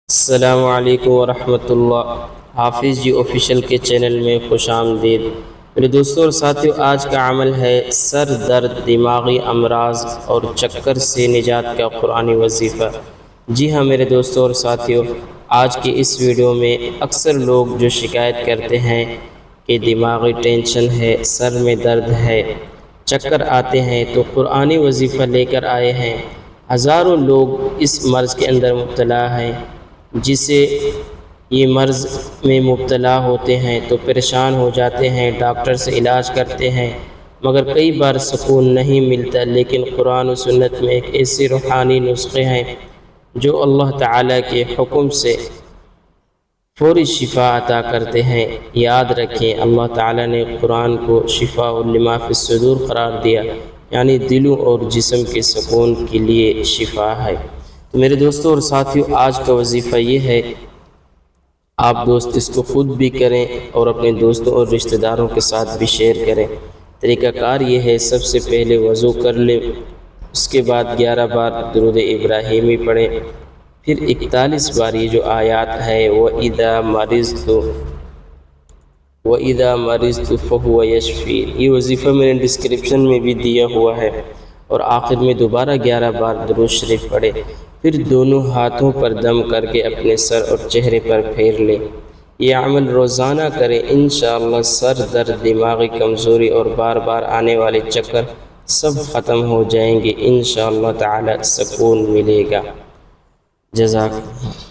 السلام علیکم ورحمۃ اللہ۔ حافظ جی آفیشیل کے چینل میں خوش آمدید۔ میرے دوستوں اور ساتھیوں، آج کا عمل ہے سر درد، دماغی امراض اور چکر سے نجات کا قرآنی وظیفہ۔ جی ہاں میرے دوستوں اور ساتھیوں، آج کی اس ویڈیو میں اکثر لوگ جو شکایت کرتے ہیں کہ دماغی ٹینشن ہے، سر میں درد ہے، چکر آتے ہیں، تو قرآنی وظیفہ لے کر آئے ہیں۔ ہزاروں لوگ اس مرض کے اندر مبتلا ہیں، جسے یہ مرض میں مبتلا ہوتے ہیں تو پریشان ہو جاتے ہیں، ڈاکٹر سے علاج کرتے ہیں، مگر کئی بار سکون نہیں ملتا۔ لیکن قرآن و سنت میں ایک ایسے روحانی نسخے ہیں جو اللہ تعالیٰ کے حکم سے فوری شفا عطا کرتے ہیں۔ یاد رکھیں، اللہ تعالیٰ نے قرآن کو شفاء لما فی الصدور قرار دیا، یعنی دلوں اور جسم کے سکون کے لیے شفا ہے۔ تو میرے دوستوں اور ساتھیوں، آج کا وظیفہ یہ ہے، آپ دوست اس کو خود بھی کریں اور اپنے دوستوں اور رشتہ داروں کے ساتھ بھی شیئر کریں۔ طریقہ کار یہ ہے، سب سے پہلے وضو کر لیں، اس کے بعد 11 بار درود ابراہیمی پڑھیں، پھر 41 بار یہ جو آیات ہے وَإِذَا مَرِضْتُ فَهُوَ يَشْفِينِ، یہ وظیفہ میں نے ڈسکرپشن میں بھی دیا ہوا ہے، اور آخر میں دوبارہ 11 بار درود شریف پڑھیں، پھر دونوں ہاتھوں پر دم کر کے اپنے سر اور چہرے پر پھیر لیں۔ یہ عمل روزانہ کریں، انشاءاللہ سر درد، دماغی کمزوری اور بار بار آنے والے چکر سب ختم ہو جائیں گے، انشاءاللہ تعالی سکون ملے گا۔ جزاک اللہ۔